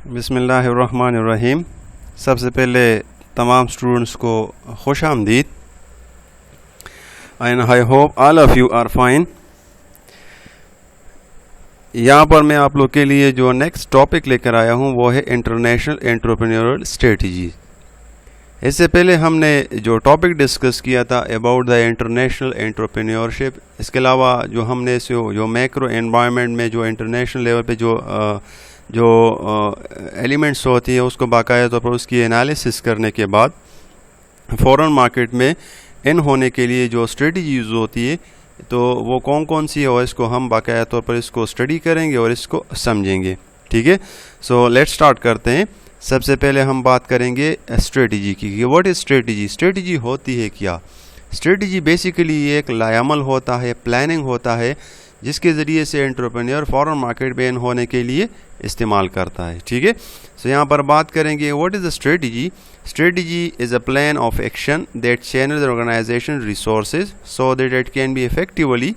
بسم اللہ الرحمن الرحیم. سب سے پہلے تمام اسٹوڈنٹس کو خوش آمدید. And I hope all of you are fine. یہاں پر میں آپ لوگ کے لیے جو نیکسٹ ٹاپک لے کر آیا ہوں وہ ہے انٹرنیشنل انٹرپرینیورل اسٹریٹجی. اس سے پہلے ہم نے جو ٹاپک ڈسکس کیا تھا اباؤٹ دا انٹرنیشنل انٹرپرینیورشپ، اس کے علاوہ جو ہم نے جو میکرو انوائرمنٹ میں جو انٹرنیشنل لیول پہ جو ایلیمنٹس ہوتی ہیں اس کو باقاعدہ طور پر اس کی انالیسس کرنے کے بعد فورن مارکیٹ میں ان ہونے کے لیے جو اسٹریٹجی یوز ہوتی ہے تو وہ کون کون سی ہے، اور اس کو ہم باقاعدہ طور پر اس کو اسٹڈی کریں گے اور اس کو سمجھیں گے. ٹھیک ہے، سو لیٹ اسٹارٹ کرتے ہیں. سب سے پہلے ہم بات کریں گے اسٹریٹجی کی. What is strategy? اسٹریٹجی ہوتی ہے کیا؟ اسٹریٹجی بیسیکلی ایک لائعمل ہوتا ہے، پلاننگ ہوتا ہے جس کے ذریعے سے انٹرپرینور فورن مارکیٹ میں ان ہونے کے لیے استعمال کرتا ہے. ٹھیک ہے، سو یہاں پر بات کریں گے what is a strategy. Strategy is a plan of action that channel the organization resources so that it can be effectively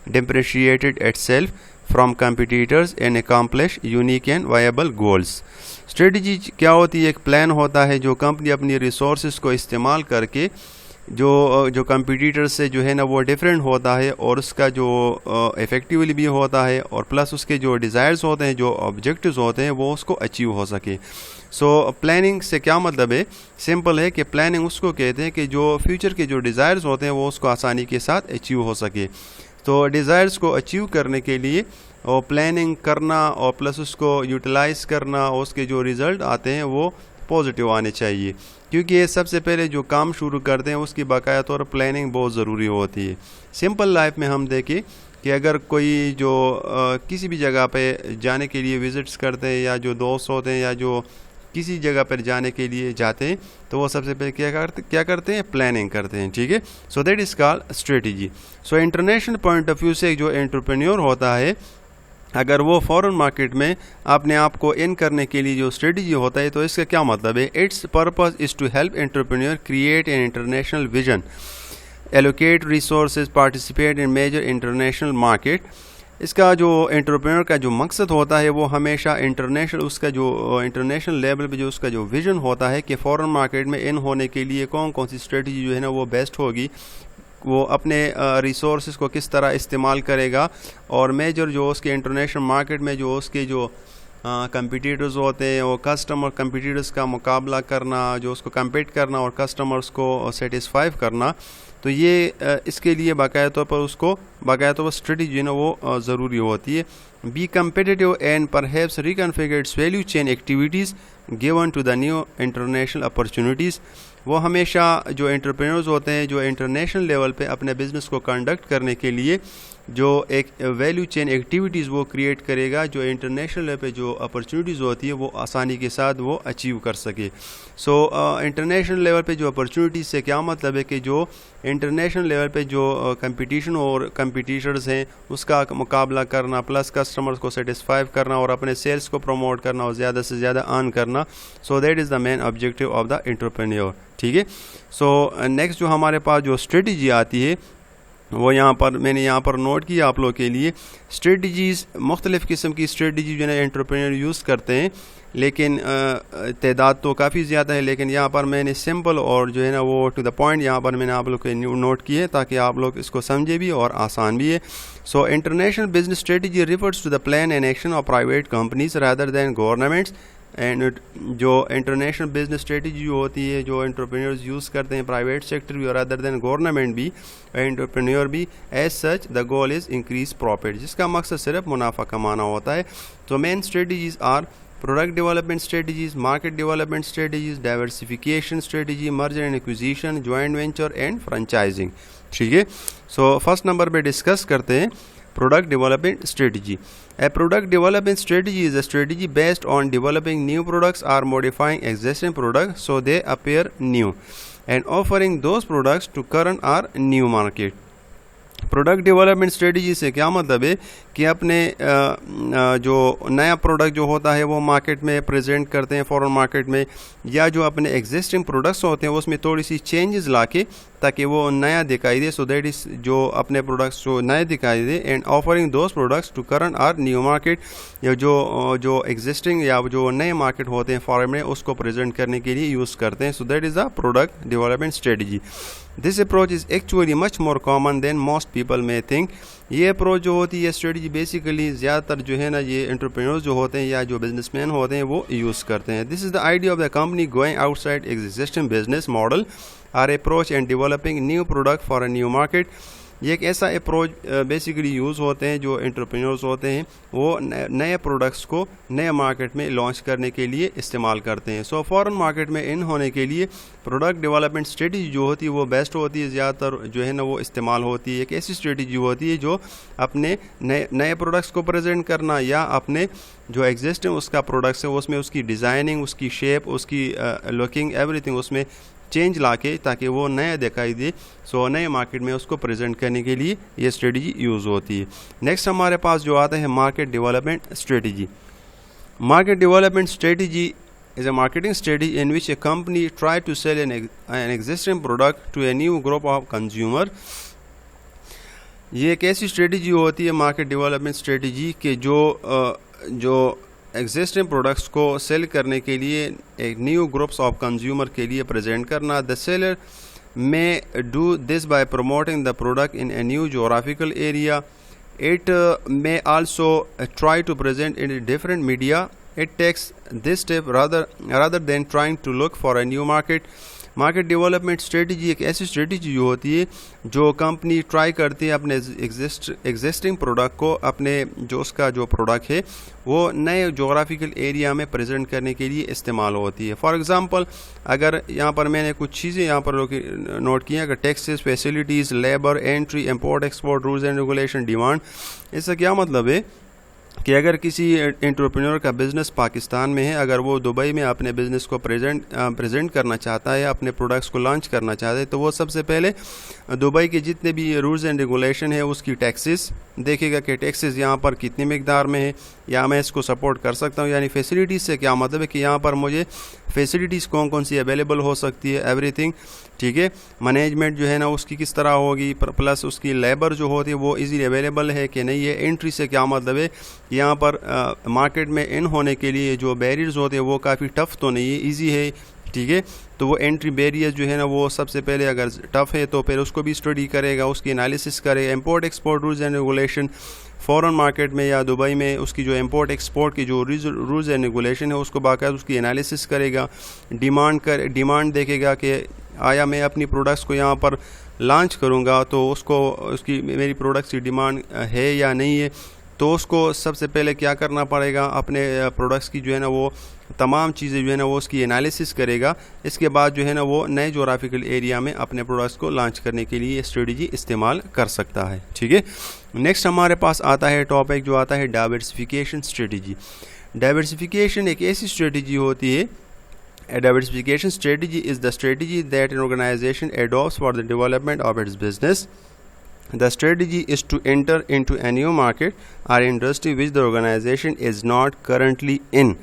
differentiated itself from competitors and accomplish unique and viable goals. Strategy کیا ہوتی ہے؟ ایک plan ہوتا ہے جو company اپنی resources کو استعمال کر کے جو کمپیٹیٹر سے جو ہے نا وہ ڈیفرنٹ ہوتا ہے اور اس کا جو افیکٹیولی بھی ہوتا ہے، اور پلس اس کے جو ڈیزائرز ہوتے ہیں، جو آبجیکٹیوز ہوتے ہیں وہ اس کو اچیو ہو سکے. سو پلاننگ سے کیا مطلب ہے؟ سمپل ہے کہ پلاننگ اس کو کہتے ہیں کہ جو فیوچر کے جو ڈیزائرز ہوتے ہیں وہ اس کو آسانی کے ساتھ اچیو ہو سکے. تو ڈیزائرز کو اچیو کرنے کے لیے اور پلاننگ کرنا اور پلس اس کو یوٹیلائز کرنا، اور اس کے جو ریزلٹ آتے ہیں وہ پازیٹیو آنے چاہیے، کیونکہ یہ سب سے پہلے جو کام شروع کرتے ہیں اس کی باقاعدہ طور پر پلاننگ بہت ضروری ہوتی ہے. سمپل لائف میں ہم دیکھیں کہ اگر کوئی جو کسی بھی جگہ پہ جانے کے لیے وزٹس کرتے ہیں، یا جو دوست ہوتے ہیں یا جو کسی جگہ پر جانے کے لیے جاتے ہیں، تو وہ سب سے پہلے کیا کرتے ہیں؟ پلاننگ کرتے ہیں. ٹھیک ہے، so that is call strategy. So international point of view سے جو انٹرپرینیور ہوتا ہے، اگر وہ فورن مارکیٹ میں اپنے آپ کو ان کرنے کے لیے جو اسٹریٹجی ہوتا ہے، تو اس کا کیا مطلب ہے؟ Its purpose is to help entrepreneur create an international vision, allocate resources, participate in major international market. اس کا جو انٹرپرینور کا جو مقصد ہوتا ہے وہ ہمیشہ اس کا جو انٹرنیشنل لیول پہ جو اس کا جو ویژن ہوتا ہے کہ فورن مارکیٹ میں ان ہونے کے لیے کون سی اسٹریٹجی جو ہے نا وہ بیسٹ ہوگی، وہ اپنے ریسورسز کو کس طرح استعمال کرے گا، اور میجر جو اس کے انٹرنیشنل مارکیٹ میں جو اس کے جو کمپیٹیٹرز ہوتے ہیں وہ کمپیٹیٹرز کا مقابلہ کرنا، جو اس کو کمپیٹ کرنا اور کسٹمرز کو سیٹسفائی کرنا. تو یہ اس کے لیے باقاعدہ طور پر اس کو باقاعدہ طور پر اسٹریٹجی جو ہے نا وہ ضروری ہوتی ہے. Be competitive and perhaps reconfigured value chain activities given to the new international opportunities. وہ ہمیشہ جو انٹرپرینورز ہوتے ہیں جو انٹرنیشنل لیول پہ اپنے بزنس کو کنڈکٹ کرنے کے لیے جو ایک ویلیو چین ایکٹیویٹیز وہ کریٹ کرے گا، جو انٹرنیشنل لیول پہ جو اپرچونیٹیز ہوتی ہے وہ آسانی کے ساتھ وہ اچیو کر سکے. سو انٹرنیشنل لیول پہ جو اپرچونیٹیز سے کیا مطلب ہے کہ جو انٹرنیشنل لیول پہ جو کمپٹیشن اور کمپٹیٹرز ہیں اس کا مقابلہ کرنا، پلس کسٹمرز کو سیٹسفائی کرنا اور اپنے سیلز کو پروموٹ کرنا اور زیادہ سے زیادہ ارن کرنا. So that is the main objective of the entrepreneur. ٹھیک ہے، سو نیکسٹ جو ہمارے پاس جو اسٹریٹجی آتی ہے وہ میں نے یہاں پر نوٹ کیا آپ لوگ کے لیے. اسٹریٹجیز مختلف قسم کی اسٹریٹجی جو ہے نا انٹرپرینور یوز کرتے ہیں، لیکن تعداد تو کافی زیادہ ہے، لیکن یہاں پر میں نے سمپل اور جو ہے نا وہ ٹو دا پوائنٹ یہاں پر میں نے آپ لوگ کے نوٹ کیے تاکہ آپ لوگ اس کو سمجھے بھی اور آسان بھی ہے. So international business strategy refers to the plan and action of private companies rather than governments. And جو انٹرنیشنل بزنس اسٹریٹجی جو ہوتی ہے جو انٹرپرینورز یوز کرتے ہیں، پرائیویٹ سیکٹر بھی اور ادر دین گورنمنٹ بھی، انٹرپرینور بھی، as such the goal is increase profit, جس کا مقصد صرف منافع کمانا ہوتا ہے. تو main strategies are product development strategies, market development strategies, diversification strategy, merger and acquisition, joint venture and franchising. ٹھیک ہے، سو فرسٹ نمبر پہ ڈسکس کرتے ہیں product development strategy. A product development strategy is a strategy based on developing new products or modifying existing products so they appear new and offering those products to current or new market. Product development strategy سے کیا مطلب ہے کہ اپنے جو نیا product جو ہوتا ہے وہ مارکیٹ میں پریزنٹ کرتے ہیں فورن مارکیٹ میں، یا جو اپنے ایگزسٹنگ پروڈکٹس ہوتے ہیں اس میں تھوڑی سی چینجز لا کے تاکہ وہ نیا دکھائی دے. سو دیٹ از جو اپنے پروڈکٹس جو نئے دکھائی دے, and offering those products to current or new market, یا جو ایگزسٹنگ یا جو نئے مارکیٹ ہوتے ہیں فارم میں اس کو پریزنٹ کرنے کے لیے یوز کرتے ہیں. سو that is the product development strategy. This approach is actually much more common then most people may think. یہ اپروچ جو ہوتی ہے, یہ اسٹریٹجی بیسیکلی زیادہ تر جو ہے نا یہ انٹرپرینورز جو ہوتے ہیں یا جو بزنس مین ہوتے ہیں وہ یوز کرتے ہیں. This is the idea of the company going outside existing business model اور approach and developing new product for a new market. یہ ایک ایسا اپروچ بیسیکلی یوز ہوتے ہیں جو انٹرپرینورز ہوتے ہیں وہ نئے پروڈکٹس کو نئے مارکیٹ میں لانچ کرنے کے لیے استعمال کرتے ہیں. سو فورن مارکیٹ میں ان ہونے کے لیے پروڈکٹ ڈیولپمنٹ اسٹریٹجی جو ہوتی ہے وہ بیسٹ ہوتی ہے, زیادہ تر جو ہے نا وہ استعمال ہوتی ہے. ایک ایسی اسٹریٹجی ہوتی ہے جو اپنے نئے پروڈکٹس کو پریزنٹ کرنا یا اپنے جو ایگزسٹنگ اس کا پروڈکٹس ہے اس میں اس کی ڈیزائننگ, اس کی شیپ, اس کی لکنگ, ایوری تھنگ اس میں چینج لا کے تاکہ وہ نیا دکھائی دے. سو نئے مارکیٹ میں اس کو پریزنٹ کرنے کے لیے یہ اسٹریٹجی یوز ہوتی ہے. نیکسٹ ہمارے پاس جو آتا ہے market development strategy. Market development strategy is a marketing strategy in which a company try to sell an existing product to a new group of consumer. یہ ایک ایسی اسٹریٹجی ہوتی ہے مارکیٹ ڈیولپمنٹ اسٹریٹجی کہ جو ایگزسٹنگ پروڈکٹس کو cell کرنے کے لیے ایک نیو گروپس آف کنزیومر کے لیے پریزنٹ کرنا. The seller may do this by promoting the product in a new geographical area. It may also try to present in a different media. It takes this step rather than trying to look for a new market. Market development strategy ایک ایسی strategy ہوتی ہے جو company try کرتی ہے اپنے existing product کو, اپنے جو اس کا جو پروڈکٹ ہے وہ نئے جغرافیکل ایریا میں پریزنٹ کرنے کے لیے استعمال ہوتی ہے. فار ایگزامپل اگر یہاں پر میں نے کچھ چیزیں یہاں پر نوٹ کی ہیں کہ taxes, facilities, labour, entry, import export, rules and regulation, demand. اس کا کیا مطلب ہے کہ اگر کسی انٹرپرینور کا بزنس پاکستان میں ہے, اگر وہ دبئی میں اپنے بزنس کو پریزنٹ کرنا چاہتا ہے, اپنے پروڈکٹس کو لانچ کرنا چاہتا ہے, تو وہ سب سے پہلے دبئی کے جتنے بھی رولز اینڈ ریگولیشن ہے اس کی ٹیکسز دیکھے گا کہ ٹیکسز یہاں پر کتنی مقدار میں ہے یا میں اس کو سپورٹ کر سکتا ہوں. یعنی فیسلٹیز سے کیا مطلب ہے کہ یہاں پر مجھے فیسلٹیز کون سی اویلیبل ہو سکتی ہے, ایوری تھنگ, ٹھیک ہے. مینجمنٹ جو ہے نا اس کی کس طرح ہوگی, پلس اس کی لیبر جو ہوتی ہے وہ ایزیلی اویلیبل ہے کہ نہیں ہے. انٹری سے کیا مطلب ہے, یہاں پر مارکیٹ میں ان ہونے کے لیے جو بیریئرز ہوتے ہیں وہ کافی ٹف تو نہیں ہے, ایزی ہے, ٹھیک ہے. تو وہ انٹری بیریئر جو ہے نا وہ سب سے پہلے اگر ٹف ہے تو پھر اس کو بھی اسٹڈی کرے گا, اس کی انالیسس کرے گا. Import export rules and regulation, foreign market میں یا دبئی میں اس کی جو امپورٹ ایکسپورٹ کی جو رولز اینڈ ریگولیشن ہے اس کو باقاعدہ اس کی انالیسس کرے گا. ڈیمانڈ دیکھے گا کہ آیا میں اپنی پروڈکٹس کو یہاں پر لانچ کروں گا تو اس کی میری پروڈکٹس کی ڈیمانڈ ہے یا نہیں ہے. تو اس کو سب سے پہلے کیا کرنا پڑے گا, اپنے پروڈکٹس کی جو ہے نا وہ تمام چیزیں جو ہے نا وہ اس کی انالیسس کرے گا. اس کے بعد جو ہے نا وہ نئے جغرافیکل ایریا میں اپنے پروڈکٹس کو لانچ کرنے کے لیے اسٹریٹجی استعمال کر سکتا ہے, ٹھیک ہے. نیکسٹ ہمارے پاس آتا ہے ٹاپک جو آتا ہے ڈائیورسفیکیشن اسٹریٹجی. ڈائیورسفیکیشن ایک ایسی اسٹریٹجی ہوتی ہے. A diversification strategy is the strategy that an organization adopts for the development of its business. The strategy is to enter into a new market or industry which the organization is not currently in.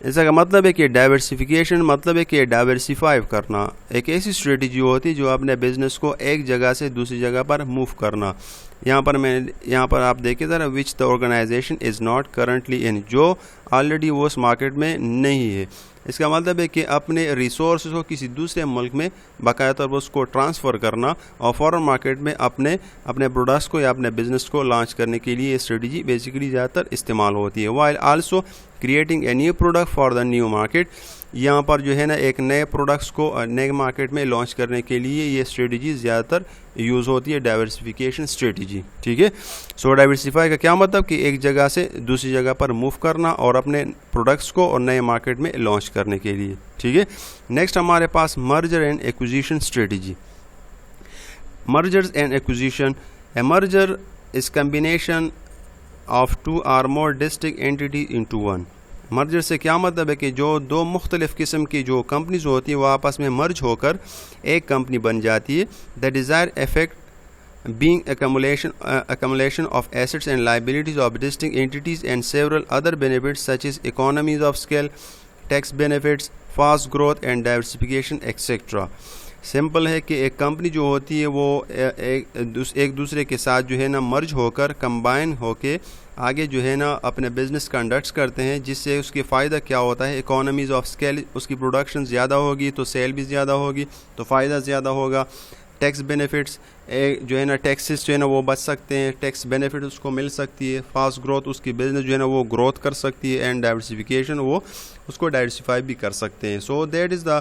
اس کا مطلب ہے کہ diversification مطلب ہے کہ diversify کرنا. ایک ایسی اسٹریٹجی ہوتی ہے جو اپنے بزنس کو ایک جگہ سے دوسری جگہ پر موو کرنا. یہاں پر آپ دیکھیں ذرا which the organisation is not currently in, جو آلریڈی وہ اس مارکیٹ میں نہیں ہے. اس کا مطلب ہے کہ اپنے ریسورسز کو کسی دوسرے ملک میں باقاعدہ طور پر اس کو ٹرانسفر کرنا اور فورن مارکیٹ میں اپنے پروڈکٹس کو یا اپنے بزنس کو لانچ کرنے کے لیے یہ اسٹریٹجی بیسیکلی زیادہ تر استعمال ہوتی ہے. While also creating a new product for the new market. یہاں پر جو ہے نا ایک نئے پروڈکٹس کو نئے مارکیٹ میں لانچ کرنے کے لیے یہ اسٹریٹجی زیادہ تر یوز ہوتی ہے, ڈائیورسیفیکیشن اسٹریٹجی, ٹھیک ہے. سو ڈائیورسیفائی کا کیا مطلب کہ ایک جگہ سے دوسری جگہ پر موو کرنا اور اپنے پروڈکٹس کو اور نئے مارکیٹ میں لانچ کرنے کے لیے, ٹھیک ہے. نیکسٹ ہمارے پاس merger and acquisition strategy. Mergers and acquisition. A merger is combination of two or more distinct entities into one. Merger سے کیا مطلب ہے کہ جو دو مختلف قسم کی جو کمپنیز ہوتی ہیں وہ آپس میں مرج ہو کر ایک کمپنی بن جاتی ہے. The desire affect being accumulation of assets and liabilities of distinct entities and several other benefits such as economies of scale, tax benefits, fast growth and diversification, etc. Simple ہے کہ ایک کمپنی جو ہوتی ہے وہ ایک دوسرے کے ساتھ جو ہے نا مرج ہو کر کمبائن ہو کے آگے جو ہے نا اپنے بزنس کنڈکٹس کرتے ہیں، جس سے اس کے فائدہ کیا ہوتا ہے، اکانومیز آف اسکیل، اس کی پروڈکشن زیادہ ہوگی تو سیل بھی زیادہ ہوگی تو فائدہ زیادہ ہوگا. ٹیکس بینیفٹس جو ہے نا ٹیکسز جو ہے نا وہ بچ سکتے ہیں، ٹیکس بینیفٹ اس کو مل سکتی ہے. فاسٹ گروتھ، اس کی بزنس جو ہے نا وہ گروتھ کر سکتی ہے. اینڈ ڈائیورسفیکیشن، وہ اس کو ڈائیورسفائی بھی کر سکتے ہیں. سو that is the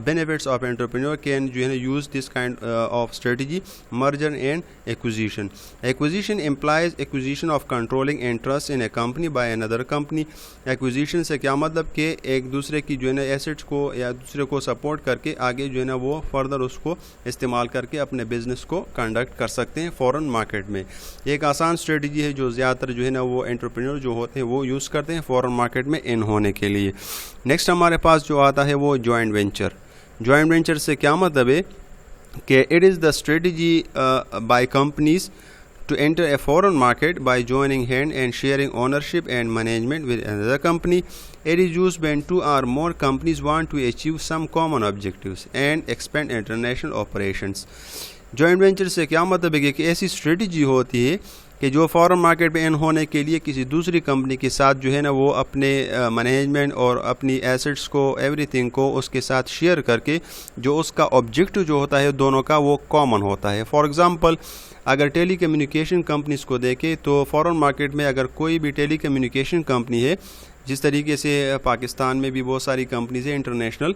benefits of entrepreneur can جو ہے نا use this kind of strategy. merger and acquisition. Acquisition implies acquisition of controlling interest in a company by another company. Acquisition سے کیا مطلب کہ ایک دوسرے کی جو ہے نا ایسٹس کو یا دوسرے کو سپورٹ کر کے آگے جو ہے نا وہ فردر اس کو استعمال کر کے اپنے بزنس کو کنڈکٹ کر سکتے ہیں فورن مارکیٹ میں. ایک آسان اسٹریٹجی ہے جو زیادہ تر جو ہے نا وہ انٹرپرینور جو ہوتے ہیں وہ یوز کرتے ہیں فورن مارکیٹ میں ان ہونے کے لیے. نیکسٹ ہمارے پاس جو آتا ہے وہ جوائنٹ وینچر. جوائنٹ وینچر سے کیا مطلب ہے کہ it is the strategy by companies to enter a foreign market by joining hand and sharing ownership and management with another company. It is used when two or more companies want to achieve some common objectives and expand international operations. Joint venture سے کیا مطلب ہے کہ ایسی strategy ہوتی ہے کہ جو فورن مارکیٹ میں ان ہونے کے لیے کسی دوسری کمپنی کے ساتھ جو ہے نا وہ اپنے مینجمنٹ اور اپنی ایسٹس کو ایوری تھنگ کو اس کے ساتھ شیئر کر کے جو اس کا آبجیکٹو جو ہوتا ہے دونوں کا وہ کامن ہوتا ہے. فار ایگزامپل اگر ٹیلی کمیونیکیشن کمپنیز کو دیکھیں تو فورن مارکیٹ میں اگر کوئی بھی ٹیلی کمیونیکیشن کمپنی ہے، جس طریقے سے پاکستان میں بھی بہت ساری کمپنیز ہیں انٹرنیشنل،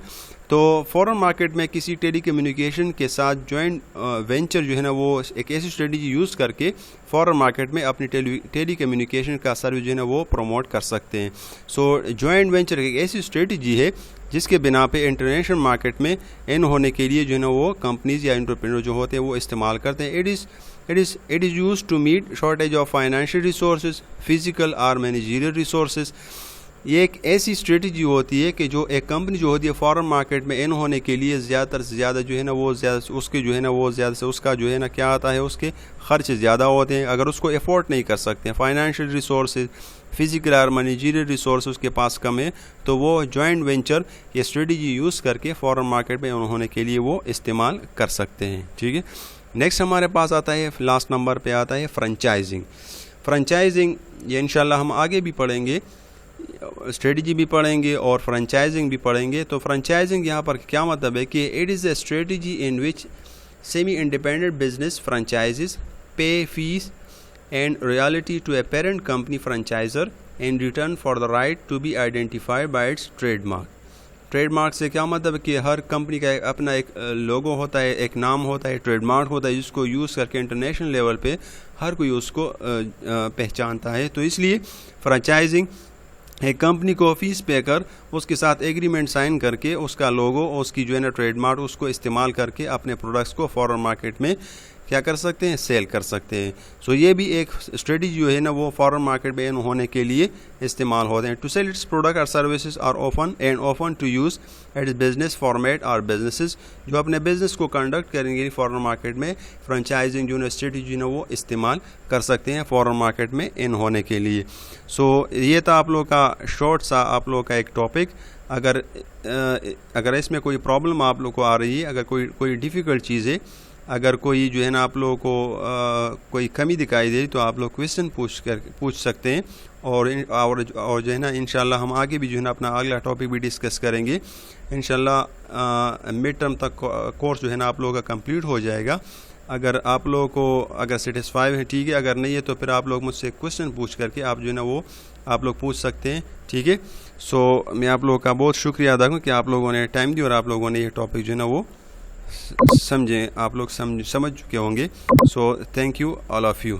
تو فورن مارکیٹ میں کسی ٹیلی کمیونیکیشن کے ساتھ جوائنٹ وینچر جو ہے نا وہ ایک ایسی اسٹریٹجی یوز کر کے فورن مارکیٹ میں اپنی ٹیلی کمیونیکیشن کا سروس جو ہے نا وہ پروموٹ کر سکتے ہیں. سو جوائنٹ وینچر ایک ایسی اسٹریٹجی ہے جس کے بنا پہ انٹرنیشنل مارکیٹ میں ان ہونے کے لیے جو ہے نا وہ کمپنیز یا انٹرپرینور جو ہوتے ہیں وہ استعمال کرتے ہیں. It is used to meet shortage of financial resources, physical or managerial resources. یہ ایک ایسی اسٹریٹجی ہوتی ہے کہ جو ایک کمپنی جو ہوتی ہے فارن مارکیٹ میں ان ہونے کے لیے زیادہ تر سے زیادہ جو ہے نا وہ زیادہ اس کے جو ہے نا وہ زیادہ سے اس کا جو ہے نا کیا آتا ہے، اس کے خرچ زیادہ ہوتے ہیں. اگر اس کو افورڈ نہیں کر سکتے ہیں، فائنینشیل ریسورسز، فزیکل اور مینیجریل ریسورس اس کے پاس کم ہے، تو وہ جوائنٹ وینچر یہ اسٹریٹجی یوز کر کے فارن مارکیٹ میں ان ہونے کے لیے وہ استعمال کر سکتے ہیں. ٹھیک ہے. نیکسٹ ہمارے پاس آتا ہے لاسٹ نمبر پہ آتا ہے فرنچائزنگ. فرنچائزنگ یہ انشاءاللہ ہم آگے بھی پڑھیں گے، اسٹریٹجی بھی پڑھیں گے اور فرنچائزنگ بھی پڑھیں گے. تو فرنچائزنگ یہاں پر کیا مطلب ہے کہ it is a strategy in which semi independent business franchisees pay fee and royalty to a parent company franchisor in return for the right to be identified by its trade mark. Trade mark سے کیا مطلب ہے کہ ہر company کا اپنا ایک لوگو ہوتا ہے، ایک نام ہوتا ہے، ٹریڈ مارک ہوتا ہے، جس کو یوز کر کے انٹرنیشنل لیول پہ ہر کوئی اس کو پہچانتا ہے. تو اس لیے فرنچائزنگ ایک کمپنی کو فیس پے کر اس کے ساتھ ایگریمنٹ سائن کر کے اس کا لوگو اور اس کی جو ہے نا ٹریڈ مارک اس کو استعمال کر کے اپنے پروڈکٹس کو فورن مارکیٹ میں کیا کر سکتے ہیں، سیل کر سکتے ہیں. سو یہ بھی ایک اسٹریٹجی جو ہے نا وہ فورن مارکیٹ میں ہونے کے لیے استعمال ہوتے ہیں. ٹو سیل اٹس پروڈکٹ اور services are often to use its business format اور بزنسز جو اپنے بزنس کو کنڈکٹ کریں گے فورن مارکیٹ میں فرنچائزنگ جو ہے اسٹریٹجی نا وہ استعمال کر سکتے ہیں فورن مارکیٹ میں ان ہونے کے لیے. سو یہ تھا آپ لوگ کا شارٹ سا آپ لوگ کا ایک ٹاپک. اگر اس میں کوئی پرابلم آپ لوگ کو آ رہی ہے، اگر کوئی ڈیفیکلٹ چیز ہے، اگر کوئی جو ہے نا آپ لوگوں کو کوئی کمی دکھائی دے تو آپ لوگ کویشچن پوچھ سکتے ہیں اور جو ہے نا انشاءاللہ ہم آگے بھی جو ہے نا اپنا اگلا ٹاپک بھی ڈسکس کریں گے. انشاءاللہ مڈ ٹرم تک کورس جو ہے نا آپ لوگوں کا کمپلیٹ ہو جائے گا. اگر آپ لوگوں کو اگر سیٹسفائی ہے ٹھیک ہے، اگر نہیں ہے تو پھر آپ لوگ مجھ سے کویشچن پوچھ کر کے آپ جو ہے نا وہ آپ لوگ پوچھ سکتے ہیں. ٹھیک ہے. سو میں آپ لوگوں کا بہت شکریہ ادا کروں کہ آپ لوگوں نے ٹائم دی اور آپ لوگوں نے یہ ٹاپک جو ہے نا وہ سمجھیں، آپ لوگ سمجھ چکے ہوں گے. So thank you all of you.